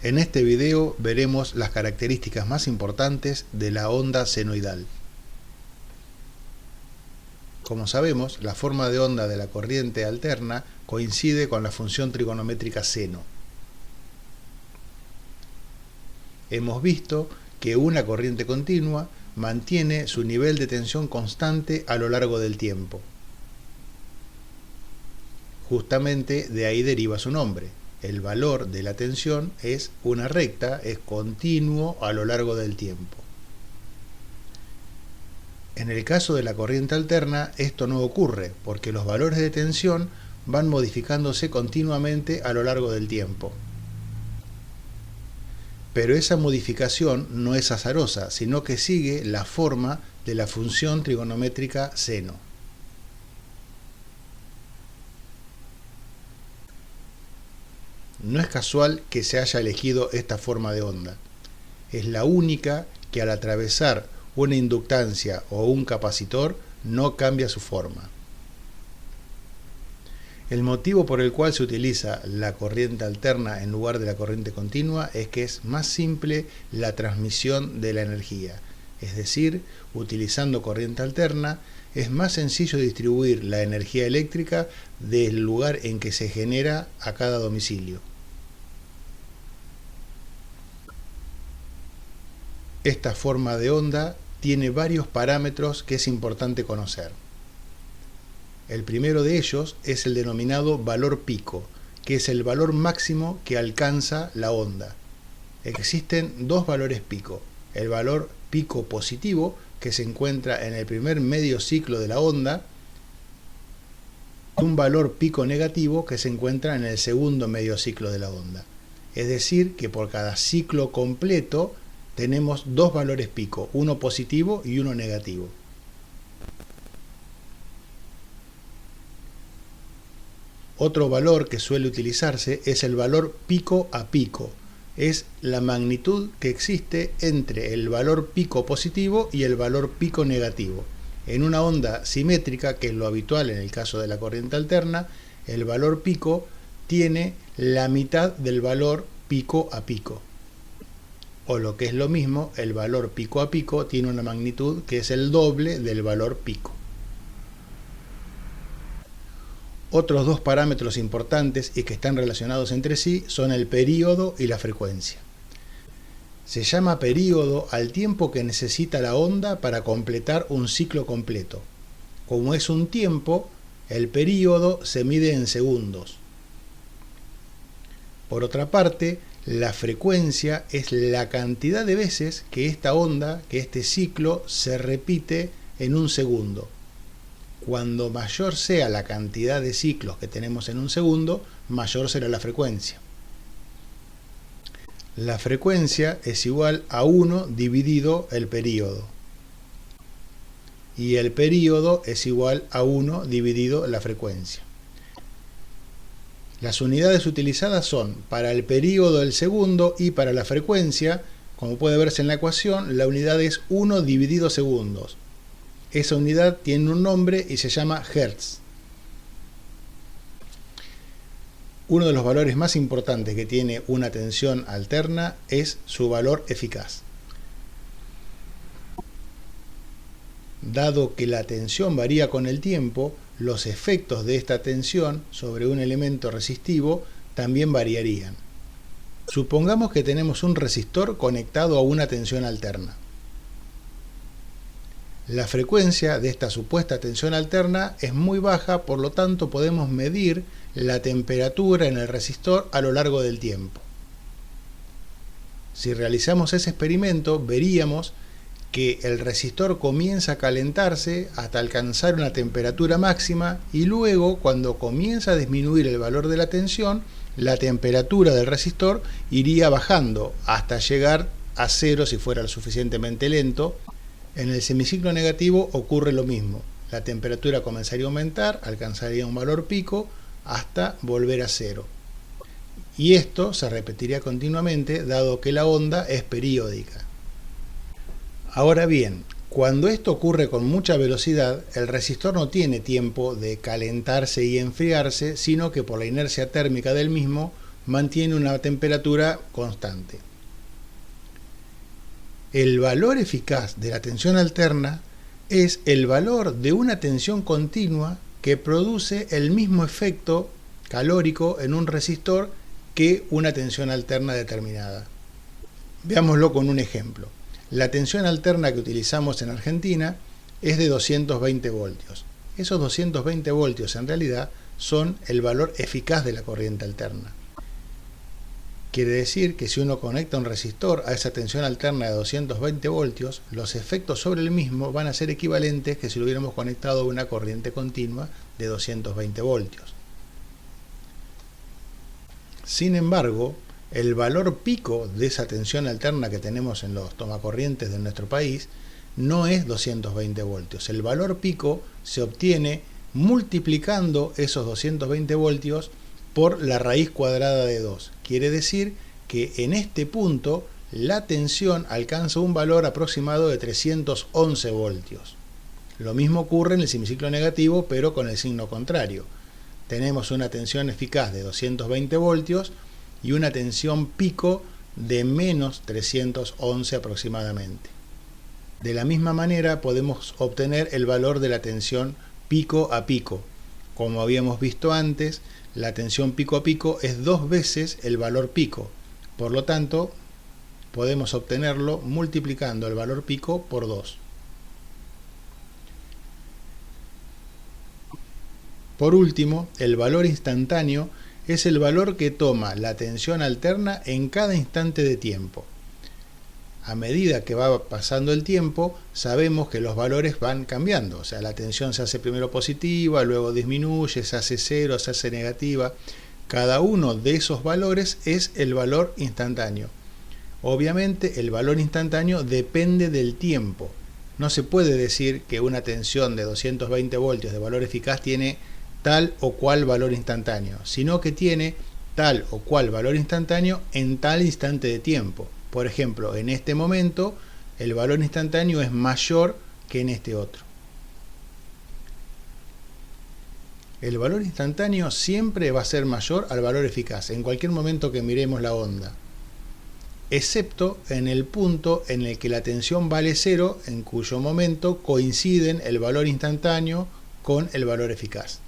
En este video veremos las características más importantes de la onda senoidal. Como sabemos, la forma de onda de la corriente alterna coincide con la función trigonométrica seno. Hemos visto que una corriente continua mantiene su nivel de tensión constante a lo largo del tiempo. Justamente de ahí deriva su nombre. El valor de la tensión es una recta, es continuo a lo largo del tiempo. En el caso de la corriente alterna, esto no ocurre, porque los valores de tensión van modificándose continuamente a lo largo del tiempo. Pero esa modificación no es azarosa, sino que sigue la forma de la función trigonométrica seno. No es casual que se haya elegido esta forma de onda. Es la única que al atravesar una inductancia o un capacitor no cambia su forma. El motivo por el cual se utiliza la corriente alterna en lugar de la corriente continua es que es más simple la transmisión de la energía. Es decir, utilizando corriente alterna es más sencillo distribuir la energía eléctrica del lugar en que se genera a cada domicilio. Esta forma de onda tiene varios parámetros que es importante conocer. El primero de ellos es el denominado valor pico, que es el valor máximo que alcanza la onda. Existen dos valores pico: el valor pico positivo, que se encuentra en el primer medio ciclo de la onda, y un valor pico negativo que se encuentra en el segundo medio ciclo de la onda. Es decir, que por cada ciclo completo tenemos dos valores pico, uno positivo y uno negativo. Otro valor que suele utilizarse es el valor pico a pico. Es la magnitud que existe entre el valor pico positivo y el valor pico negativo. En una onda simétrica, que es lo habitual en el caso de la corriente alterna, el valor pico tiene la mitad del valor pico a pico. O lo que es lo mismo, el valor pico a pico tiene una magnitud que es el doble del valor pico. Otros dos parámetros importantes y que están relacionados entre sí son el período y la frecuencia. Se llama período al tiempo que necesita la onda para completar un ciclo completo. Como es un tiempo, el período se mide en segundos. Por otra parte, la frecuencia es la cantidad de veces que esta onda, que este ciclo, se repite en un segundo. Cuando mayor sea la cantidad de ciclos que tenemos en un segundo, mayor será la frecuencia. La frecuencia es igual a 1 dividido el período. Y el período es igual a 1 dividido la frecuencia. Las unidades utilizadas son para el período el segundo y para la frecuencia, como puede verse en la ecuación, la unidad es 1 dividido segundos. Esa unidad tiene un nombre y se llama Hertz. Uno de los valores más importantes que tiene una tensión alterna es su valor eficaz. Dado que la tensión varía con el tiempo, los efectos de esta tensión sobre un elemento resistivo también variarían. Supongamos que tenemos un resistor conectado a una tensión alterna. La frecuencia de esta supuesta tensión alterna es muy baja, por lo tanto podemos medir la temperatura en el resistor a lo largo del tiempo. Si realizamos ese experimento, veríamos que el resistor comienza a calentarse hasta alcanzar una temperatura máxima y luego, cuando comienza a disminuir el valor de la tensión, la temperatura del resistor iría bajando hasta llegar a cero si fuera lo suficientemente lento. En el semiciclo negativo ocurre lo mismo. La temperatura comenzaría a aumentar, alcanzaría un valor pico hasta volver a cero. Y esto se repetiría continuamente, dado que la onda es periódica. Ahora bien, cuando esto ocurre con mucha velocidad, el resistor no tiene tiempo de calentarse y enfriarse, sino que por la inercia térmica del mismo mantiene una temperatura constante. El valor eficaz de la tensión alterna es el valor de una tensión continua que produce el mismo efecto calórico en un resistor que una tensión alterna determinada. Veámoslo con un ejemplo. La tensión alterna que utilizamos en Argentina es de 220 voltios. Esos 220 voltios en realidad son el valor eficaz de la corriente alterna. Quiere decir que si uno conecta un resistor a esa tensión alterna de 220 voltios, los efectos sobre el mismo van a ser equivalentes que si lo hubiéramos conectado a una corriente continua de 220 voltios. Sin embargo, el valor pico de esa tensión alterna que tenemos en los tomacorrientes de nuestro país no es 220 voltios. El valor pico se obtiene multiplicando esos 220 voltios por la raíz cuadrada de 2. Quiere decir que en este punto la tensión alcanza un valor aproximado de 311 voltios. Lo mismo ocurre en el semiciclo negativo, pero con el signo contrario. Tenemos una tensión eficaz de 220 voltios y una tensión pico de menos 311 aproximadamente. De la misma manera podemos obtener el valor de la tensión pico a pico. Como habíamos visto antes, la tensión pico a pico es 2 veces el valor pico. Por lo tanto, podemos obtenerlo multiplicando el valor pico por 2. Por último, el valor instantáneo es el valor que toma la tensión alterna en cada instante de tiempo. A medida que va pasando el tiempo, sabemos que los valores van cambiando. O sea, la tensión se hace primero positiva, luego disminuye, se hace cero, se hace negativa. Cada uno de esos valores es el valor instantáneo. Obviamente, el valor instantáneo depende del tiempo. No se puede decir que una tensión de 220 voltios de valor eficaz tiene tal o cual valor instantáneo, sino que tiene tal o cual valor instantáneo en tal instante de tiempo. Por ejemplo, en este momento el valor instantáneo es mayor que en este otro. El valor instantáneo siempre va a ser mayor al valor eficaz en cualquier momento que miremos la onda, excepto en el punto en el que la tensión vale 0, en cuyo momento coinciden el valor instantáneo con el valor eficaz.